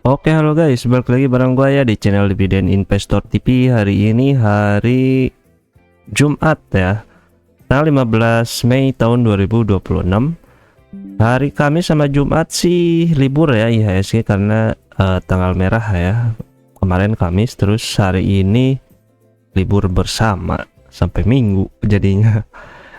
Oke, halo guys, balik lagi bareng gua ya di channel Dividen Investor TV. Hari ini hari Jumat ya, tanggal 15 Mei tahun 2026. Hari Kamis sama Jumat sih libur ya IHSG karena tanggal merah ya. Kemarin Kamis, terus hari ini libur bersama sampai Minggu jadinya.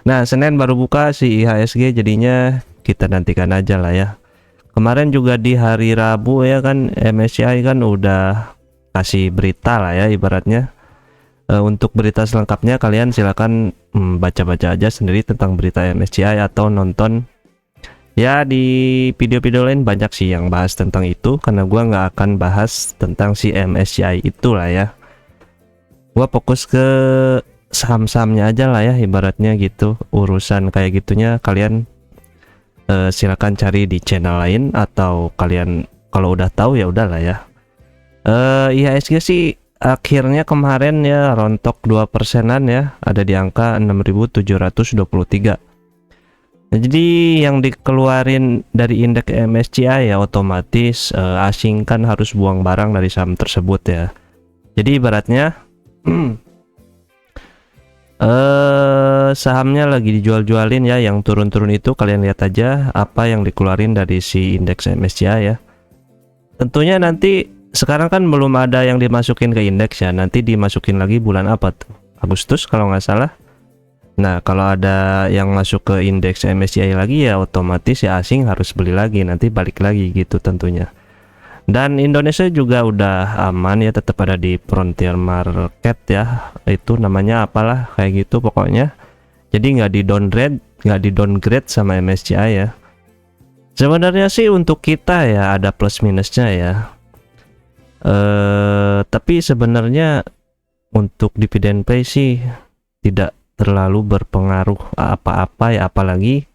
Nah, Senin baru buka si IHSG, jadinya kita nantikan aja lah ya. Kemarin juga di hari Rabu ya kan, MSCI kan udah kasih berita lah ya ibaratnya. Untuk berita selengkapnya kalian silakan baca-baca aja sendiri tentang berita MSCI atau nonton ya di video-video lain. Banyak sih yang bahas tentang itu, karena gua nggak akan bahas tentang si MSCI itulah ya. Gua fokus ke saham-sahamnya aja lah ya ibaratnya gitu. Urusan kayak gitunya kalian silakan cari di channel lain, atau kalian kalau udah tahu ya udahlah ya. IHSG sih akhirnya kemarin ya rontok 2%-an ya, ada di angka 6.723. Nah, jadi yang dikeluarin dari indeks MSCI ya otomatis asing kan harus buang barang dari saham tersebut ya. Jadi ibaratnya sahamnya lagi dijual-jualin ya, yang turun-turun itu kalian lihat aja apa yang dikeluarin dari si indeks MSCI ya. Tentunya nanti sekarang kan belum ada yang dimasukin ke indeks ya, nanti dimasukin lagi bulan apa tuh, Agustus kalau nggak salah. Nah, kalau ada yang masuk ke indeks MSCI lagi ya otomatis ya asing harus beli lagi, nanti balik lagi gitu tentunya. Dan Indonesia juga udah aman ya, tetap ada di frontier market ya, itu namanya apalah kayak gitu pokoknya. Jadi nggak di downgrade sama MSCI ya. Sebenarnya sih untuk kita ya ada plus minusnya ya. Tapi sebenarnya untuk dividen pay sih tidak terlalu berpengaruh apa-apa ya, apalagi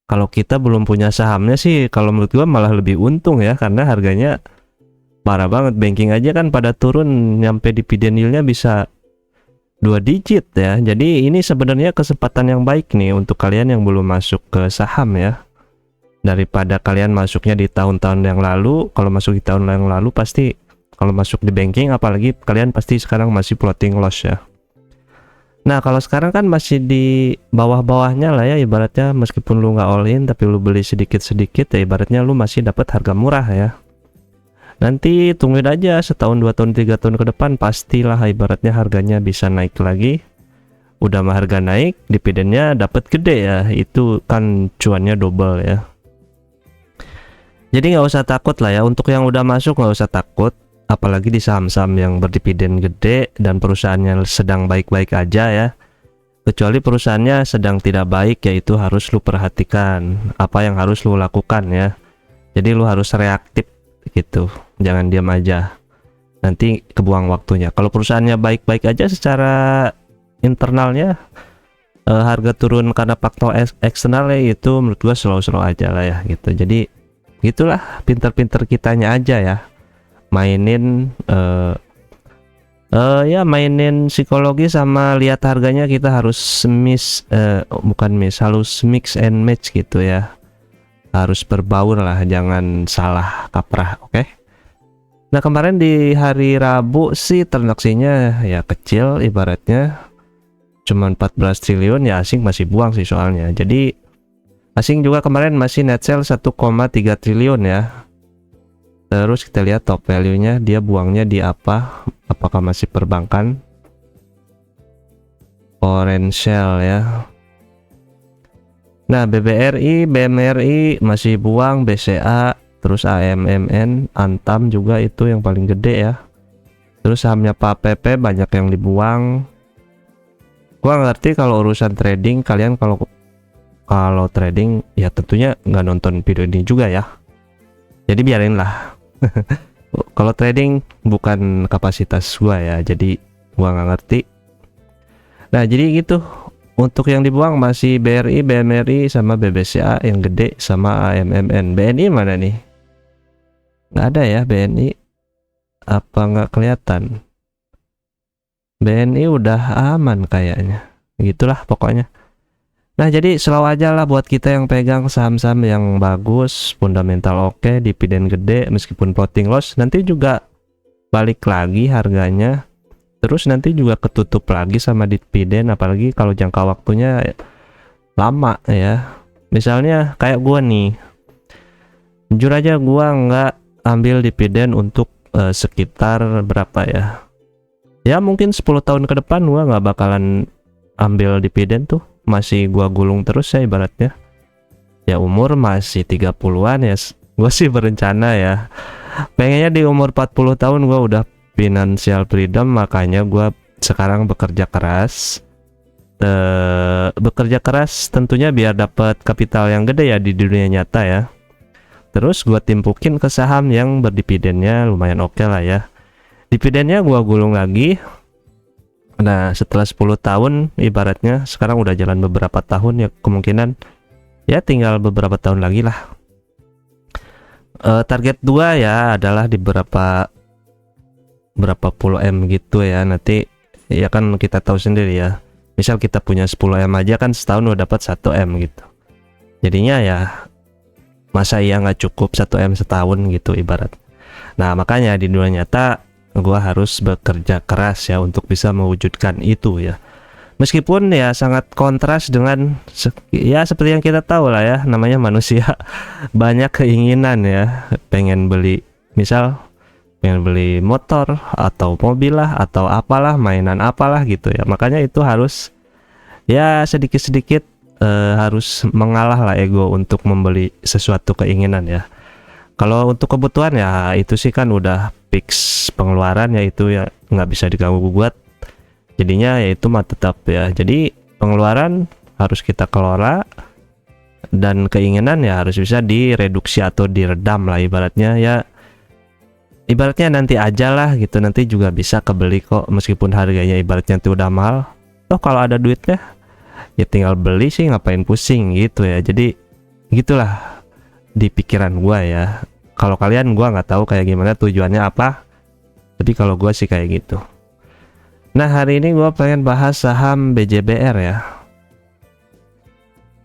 kalau kita belum punya sahamnya sih. Kalau menurut gua malah lebih untung ya, karena harganya parah banget. Banking aja kan pada turun, nyampe dividen yieldnya bisa 2 digit ya. Jadi ini sebenarnya kesempatan yang baik nih untuk kalian yang belum masuk ke saham ya. Daripada kalian masuknya di tahun-tahun yang lalu. Kalau masuk di tahun yang lalu pasti, kalau masuk di banking apalagi, kalian pasti sekarang masih floating loss ya. Nah, kalau sekarang kan masih di bawah-bawahnya lah ya ibaratnya, meskipun lu nggak all in tapi lu beli sedikit-sedikit ya, ibaratnya lu masih dapat harga murah ya. Nanti tungguin aja setahun, 2 tahun, 3 tahun ke depan pastilah ibaratnya harganya bisa naik lagi. Udah mah harga naik, dividennya dapat gede ya, itu kan cuannya double ya. Jadi nggak usah takut lah ya, untuk yang udah masuk nggak usah takut. Apalagi di saham-saham yang berdividen gede dan perusahaannya sedang baik-baik aja ya. Kecuali perusahaannya sedang tidak baik, yaitu harus lu perhatikan apa yang harus lu lakukan ya. Jadi lu harus reaktif gitu, jangan diam aja, nanti kebuang waktunya. Kalau perusahaannya baik-baik aja secara internalnya, harga turun karena faktor eksternal ya, itu menurut gua slow-slow aja lah ya gitu. Jadi gitulah, pinter-pinter kitanya aja ya, mainin mainin psikologi sama lihat harganya. Kita harus harus mix and match gitu ya, harus berbaur lah, jangan salah kaprah. Oke. Nah, kemarin di hari Rabu sih transaksinya ya kecil, ibaratnya cuma 14 triliun ya, asing masih buang sih soalnya. Jadi asing juga kemarin masih net sell 1,3 triliun ya. Terus kita lihat top value-nya, dia buangnya di apa? Apakah masih perbankan? Orange ya. Nah, BBRI, BMRI masih buang, BCA, terus AMMN, Antam juga itu yang paling gede ya. Terus sahamnya Pak PP banyak yang dibuang. Gua ngerti kalau urusan trading, kalian kalau trading ya tentunya nggak nonton video ini juga ya. Jadi biarin lah. Kalau trading bukan kapasitas gua ya, jadi gua nggak ngerti. Nah, jadi gitu. Untuk yang dibuang masih BRI, BMRI, sama BBCA yang gede, sama AMMN. BNI mana nih? Nggak ada ya BNI. Apa nggak kelihatan? BNI udah aman kayaknya. Gitulah pokoknya. Nah, jadi slow aja lah buat kita yang pegang saham-saham yang bagus, fundamental oke, dividen gede, meskipun floating loss, nanti juga balik lagi harganya. Terus nanti juga ketutup lagi sama dividen, apalagi kalau jangka waktunya lama ya. Misalnya kayak gua nih, jujur aja gua nggak ambil dividen untuk sekitar berapa ya? Ya mungkin 10 tahun ke depan gua nggak bakalan ambil dividen tuh. Masih gua gulung terus ya ibaratnya. Ya umur masih 30-an ya. Gua sih berencana ya. Pengennya di umur 40 tahun gua udah financial freedom, makanya gua sekarang bekerja keras. Bekerja keras tentunya biar dapat kapital yang gede ya di dunia nyata ya. Terus gua timpukin ke saham yang berdividennya lumayan oke lah ya. Dividennya gua gulung lagi. Nah, setelah 10 tahun ibaratnya sekarang udah jalan beberapa tahun ya, kemungkinan ya tinggal beberapa tahun lagi lah. Target 2 ya adalah di berapa puluh M gitu ya. Nanti ya kan kita tahu sendiri ya. Misal kita punya 10 M aja kan setahun udah dapat 1 M gitu. Jadinya ya masa iya nggak cukup 1 M setahun gitu ibarat. Nah, makanya di dunia nyata gua harus bekerja keras ya untuk bisa mewujudkan itu ya. Meskipun ya sangat kontras dengan ya seperti yang kita tahu lah ya, namanya manusia banyak keinginan ya, pengen beli motor atau mobil lah atau apalah, mainan apalah gitu ya. Makanya itu harus ya sedikit-sedikit harus mengalah lah ego untuk membeli sesuatu keinginan ya. Kalau untuk kebutuhan ya itu sih kan udah fix pengeluaran ya, itu ya nggak bisa diganggu gugat. Jadinya ya itu mah tetap ya. Jadi pengeluaran harus kita kelola dan keinginan ya harus bisa direduksi atau diredam lah ibaratnya ya. Ibaratnya nanti aja lah gitu, nanti juga bisa kebeli kok meskipun harganya ibaratnya itu udah mahal. Toh kalau ada duitnya ya tinggal beli sih, ngapain pusing gitu ya. Jadi gitulah di pikiran gua ya. Kalau kalian gua nggak tahu kayak gimana tujuannya apa, tapi kalau gua sih kayak gitu. Nah, hari ini gua pengen bahas saham BJBR ya,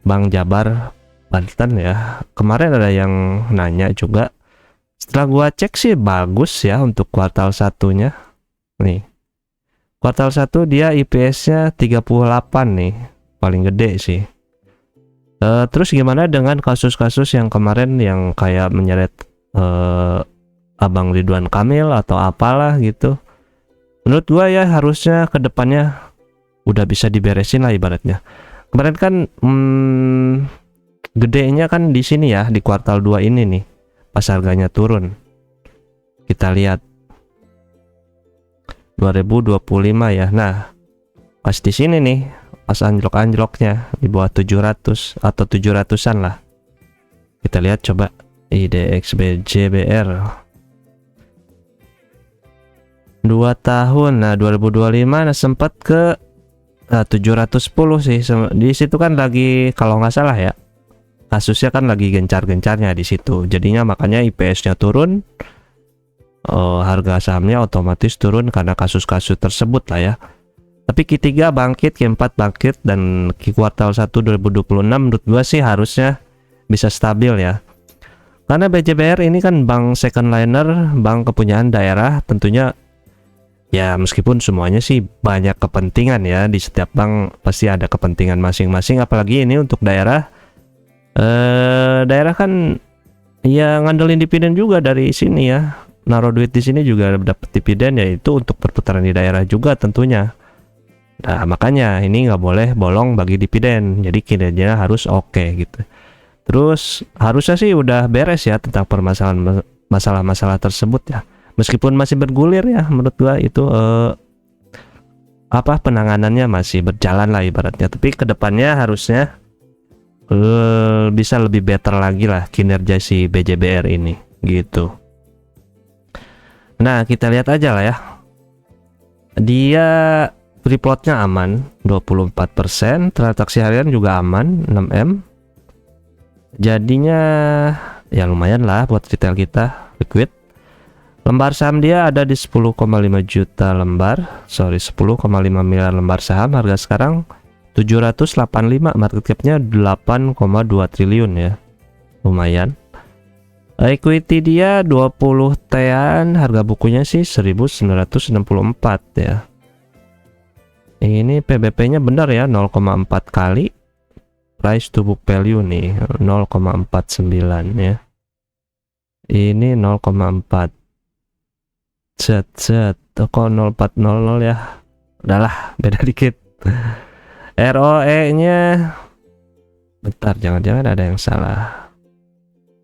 Bank Jabar Banten ya. Kemarin ada yang nanya juga, setelah gua cek sih bagus ya untuk kuartal satunya nih. Kuartal 1 dia IPS-nya 38 nih, paling gede sih. Terus gimana dengan kasus-kasus yang kemarin yang kayak menyeret Abang Ridwan Kamil atau apalah gitu? Menurut gua ya harusnya kedepannya udah bisa diberesin lah ibaratnya. Kemarin kan gedenya kan di sini ya, di kuartal 2 ini nih pas harganya turun. Kita lihat 2025 ya. Nah, pas di sini nih, pas anjlok-anjloknya di bawah 700 atau 700-an lah. Kita lihat coba IDX BJBR 2 tahun. Nah, 2025 nah sempat ke 710 sih. Di situ kan lagi kalau nggak salah ya, kasusnya kan lagi gencar-gencarnya di situ. Jadinya makanya IPS-nya turun. Harga sahamnya otomatis turun karena kasus-kasus tersebut lah ya. Tapi Q3 bangkit, Q4 bangkit, dan kuartal 1 2026 menurut gua sih harusnya bisa stabil ya. Karena BJBR ini kan bank second liner, bank kepunyaan daerah, tentunya ya meskipun semuanya sih banyak kepentingan ya, di setiap bank pasti ada kepentingan masing-masing, apalagi ini untuk daerah. Daerah kan ya ngandelin dividen juga dari sini ya. Naruh duit di sini juga dapat dividen, yaitu untuk perputaran di daerah juga tentunya. Nah, makanya ini nggak boleh bolong bagi dividen. Jadi kinerjanya harus oke gitu. Terus harusnya sih udah beres ya tentang permasalahan masalah-masalah tersebut ya. Meskipun masih bergulir ya, menurut gua itu penanganannya masih berjalan lah ibaratnya. Tapi kedepannya harusnya bisa lebih better lagi lah kinerja si BJBR ini gitu. Nah, kita lihat aja lah ya. Dia free floatnya aman 24%, transaksi harian juga aman 6M. Jadinya ya lumayan lah buat retail kita, liquid. Lembar saham dia ada di 10,5 juta lembar, 10,5 miliar lembar saham. Harga sekarang 785, market capnya 8,2 triliun ya, lumayan. Equity dia 20 T-an, harga bukunya sih 1964 ya. Ini PBP-nya benar ya, 0,4 kali. Price to book value nih 0,49 ya. Ini 0,4. Set kok 0400 ya. Udahlah, beda dikit. ROE-nya bentar, jangan-jangan ada yang salah.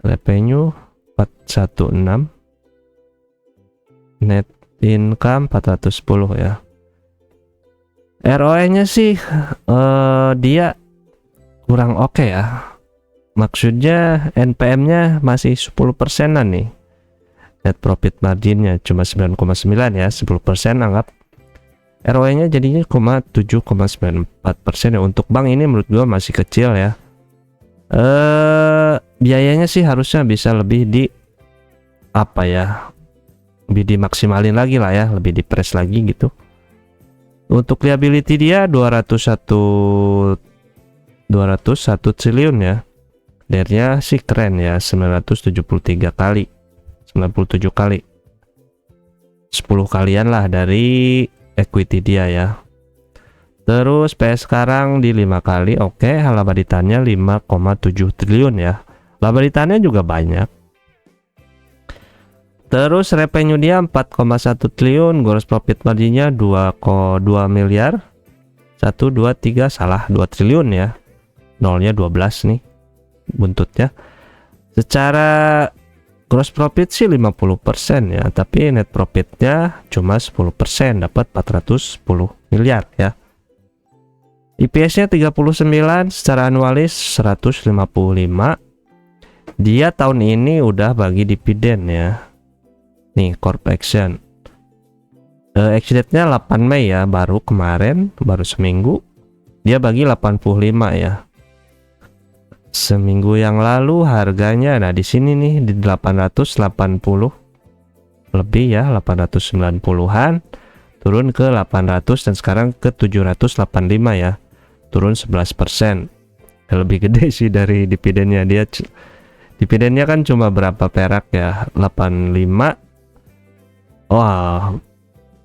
Revenue 416, net income 410 ya. ROE-nya sih dia kurang oke ya. Maksudnya NPM-nya masih 10%-an nih. Net profit marginnya cuma 9,9 ya, 10% anggap. ROE-nya jadinya 7,94% ya. Untuk bank ini menurut gua masih kecil ya. Biayanya sih harusnya bisa lebih di apa ya, lebih dimaksimalin lagi lah ya, lebih dipres lagi gitu. Untuk liability dia 201 triliun ya. DER-nya sih keren ya, 973 kali, 97 kali, 10 kalian lah dari equity dia ya. Terus PS sekarang di 5 kali, oke. Labaditannya 5,7 triliun ya. Labaditannya juga banyak. Terus revenue dia 4,1 triliun, gross profit marginnya 2,2 miliar. 1, 2, 3, salah, 2 triliun ya. Nolnya 12 nih buntutnya. Secara gross profit sih 50% ya, tapi net profitnya cuma 10%, dapat 410 miliar ya. EPS-nya 39, secara anualis 155. Dia tahun ini udah bagi dividen ya. Nih, corp action. Ex-date-nya 8 Mei ya, baru kemarin, baru seminggu. Dia bagi 85 ya. Seminggu yang lalu harganya, nah di sini nih di 880 lebih ya, 890-an, turun ke 800 dan sekarang ke 785 ya. Turun 11%. Lebih gede sih dari dividennya. Dia dividennya kan cuma berapa perak ya, 85. Wah,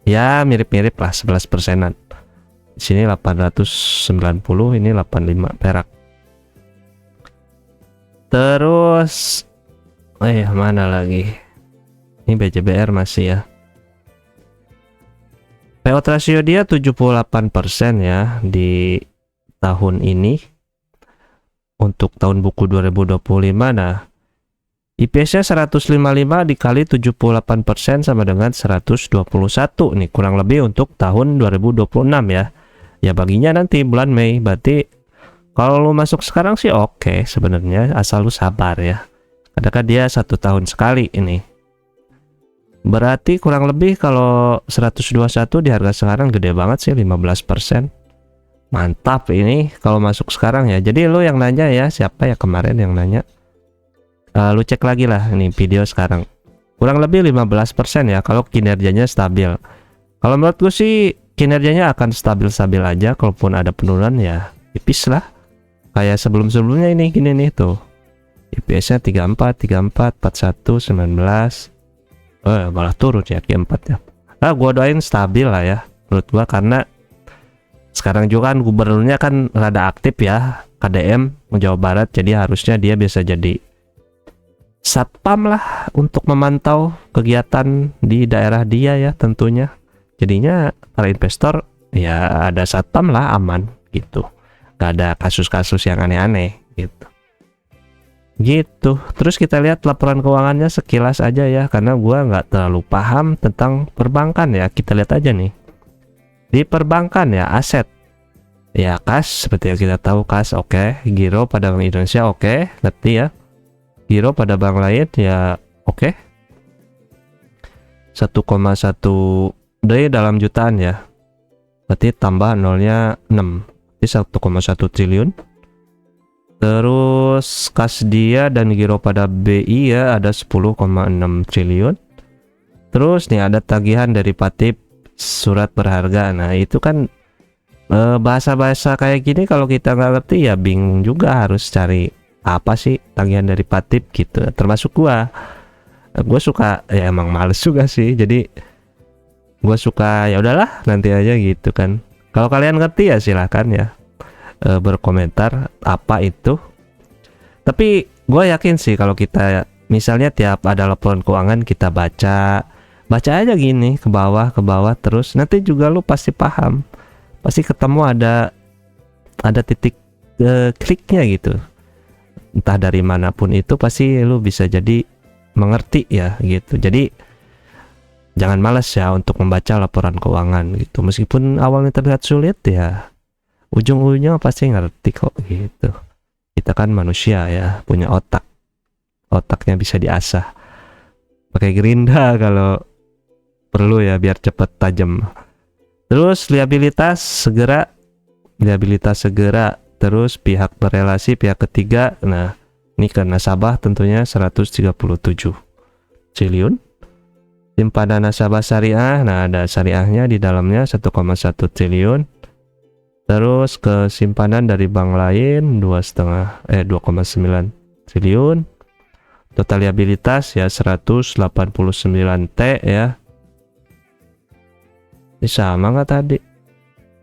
ya mirip-mirip lah, 11%-an. Di sini 890, ini 85 perak. Terus mana lagi? Ini BJBR masih ya. Payout ratio dia 78% ya di tahun ini. Untuk tahun buku 2025, nah IPS-nya 155 dikali 78% sama dengan 121 nih, kurang lebih untuk tahun 2026 ya. Ya baginya nanti bulan Mei, berarti kalau lu masuk sekarang sih oke sebenarnya, asal lu sabar ya. Kadang dia 1 tahun sekali ini. Berarti kurang lebih kalau 121 di harga sekarang gede banget sih, 15%. Mantap ini kalau masuk sekarang ya. Jadi lu yang nanya ya, siapa ya kemarin yang nanya? Lu cek lagi lah ini video sekarang. Kurang lebih 15% ya kalau kinerjanya stabil. Kalau menurut gue sih kinerjanya akan stabil-stabil aja, kalaupun ada penurunan ya tipis lah. Kayak sebelum-sebelumnya ini gini nih tuh. IPS-nya 34, 41, 19. Malah turun ya Q4 ya. Gua doain stabil lah ya menurut gua, karena sekarang juga kan gubernurnya kan rada aktif ya, KDM Jawa Barat, jadi harusnya dia bisa jadi satpam lah untuk memantau kegiatan di daerah dia ya tentunya. Jadinya para investor ya ada satpam lah, aman gitu. Gak ada kasus-kasus yang aneh-aneh gitu. Terus kita lihat laporan keuangannya sekilas aja ya, karena gua nggak terlalu paham tentang perbankan ya. Kita lihat aja nih di perbankan ya, aset ya, kas seperti yang kita tahu, kas oke. Giro pada Bank Indonesia oke, ngerti ya. Giro pada bank lain ya oke. 1,1 dari dalam jutaan ya, berarti tambah nolnya 6, jadi 1,1 triliun. Terus kas dia dan giro pada BI ya ada 10,6 triliun. Terus nih ada tagihan dari Patip surat berharga. Nah itu kan bahasa-bahasa kayak gini kalau kita nggak ngerti ya bingung juga harus cari apa sih tagihan dari Patip gitu. Termasuk gue suka ya emang males juga sih, jadi gue suka ya udahlah nanti aja gitu kan. Kalau kalian ngerti ya silahkan ya berkomentar apa itu. Tapi gue yakin sih kalau kita misalnya tiap ada laporan keuangan kita baca aja gini ke bawah terus, nanti juga lu pasti paham, pasti ketemu ada titik kliknya gitu, entah dari manapun itu pasti lu bisa jadi mengerti ya gitu. Jadi jangan malas ya untuk membaca laporan keuangan gitu, meskipun awalnya terlihat sulit ya ujung-ujungnya pasti ngerti kok gitu. Kita kan manusia ya, punya otaknya bisa diasah pakai gerinda kalau perlu ya biar cepet tajam. Terus liabilitas segera, terus pihak berelasi, pihak ketiga. Nah, ini ke nasabah tentunya 137 triliun. Simpanan nasabah syariah, nah ada syariahnya di dalamnya 1,1 triliun. Terus ke simpanan dari bank lain 2,9 triliun. Total liabilitas ya 189 T ya. Ini sama nggak tadi?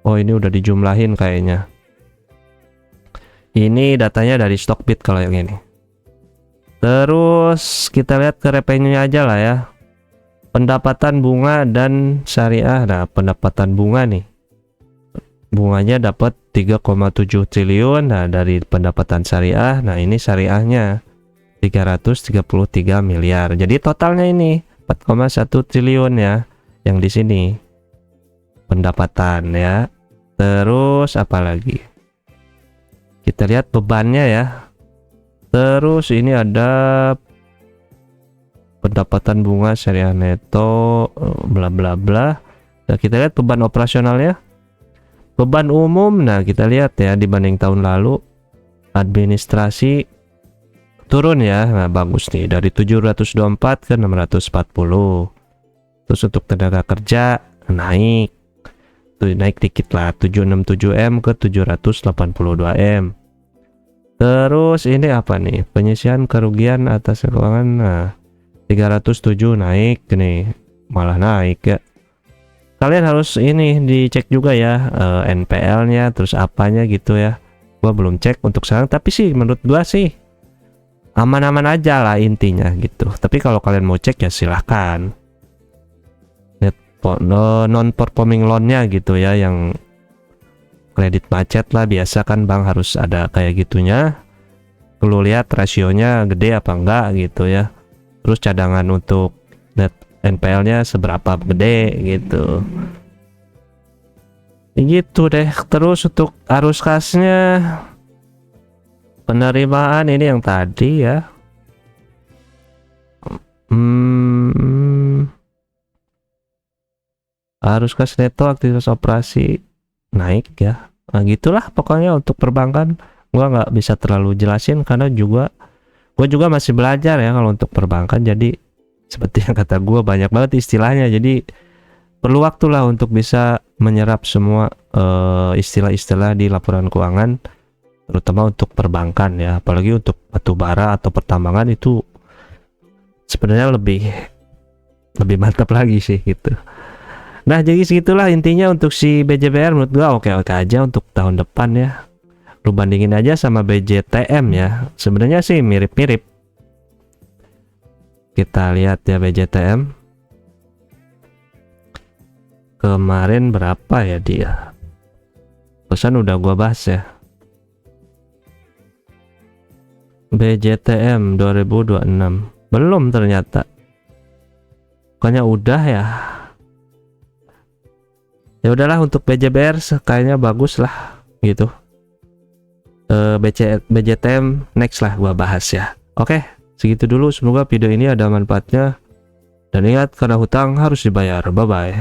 Oh ini udah dijumlahin kayaknya. Ini datanya dari Stockbit kalau yang ini. Terus kita lihat ke revenue-nya aja lah ya. Pendapatan bunga dan syariah. Nah pendapatan bunga nih, bunganya dapat 3,7 triliun. Nah dari pendapatan syariah, nah ini syariahnya 333 miliar. Jadi totalnya ini 4,1 triliun ya yang di sini pendapatan ya. Terus apa lagi? Kita lihat bebannya ya. Terus ini ada pendapatan bunga syariah neto bla bla bla. Nah, kita lihat beban operasionalnya. Beban umum, nah kita lihat ya dibanding tahun lalu administrasi turun ya. Nah, bagus nih dari 724 ke 640. Terus untuk tenaga kerja naik. Naik dikit lah 767M ke 782M. Terus ini apa nih? Penyisihan kerugian atas keuangan. Nah, 307 naik nih. Malah naik ya. Kalian harus ini dicek juga ya NPL-nya terus apanya gitu ya. Gua belum cek untuk sekarang, tapi sih menurut gua sih aman-aman aja lah intinya gitu. Tapi kalau kalian mau cek ya silahkan. Non performing loan-nya gitu ya, yang kredit macet lah, biasa kan bank harus ada kayak gitunya. Perlu lihat rasionya gede apa enggak gitu ya. Terus cadangan untuk net NPL-nya seberapa gede gitu. Gitu deh. Terus untuk arus kasnya, penerimaan ini yang tadi ya. Arus kas neto aktivitas operasi naik ya. Nah gitulah pokoknya untuk perbankan. Gua nggak bisa terlalu jelasin karena gue juga masih belajar ya kalau untuk perbankan. Jadi seperti yang kata gue banyak banget istilahnya. Jadi perlu waktu lah untuk bisa menyerap semua istilah-istilah di laporan keuangan, terutama untuk perbankan ya. Apalagi untuk batubara atau pertambangan itu sebenarnya lebih mantap lagi sih gitu. Nah jadi segitulah intinya untuk si BJBR. Menurut gua oke-oke aja untuk tahun depan ya. Lu bandingin aja sama BJTM ya, sebenarnya sih mirip-mirip. Kita lihat ya BJTM kemarin berapa ya dia. Pesan udah gua bahas ya. BJTM 2026 belum ternyata. Pokoknya udah ya. Ya udahlah untuk BJBR kayaknya bagus lah gitu. BJTM next lah gua bahas ya. Oke, segitu dulu. Semoga video ini ada manfaatnya. Dan ingat, karena hutang harus dibayar. Bye bye.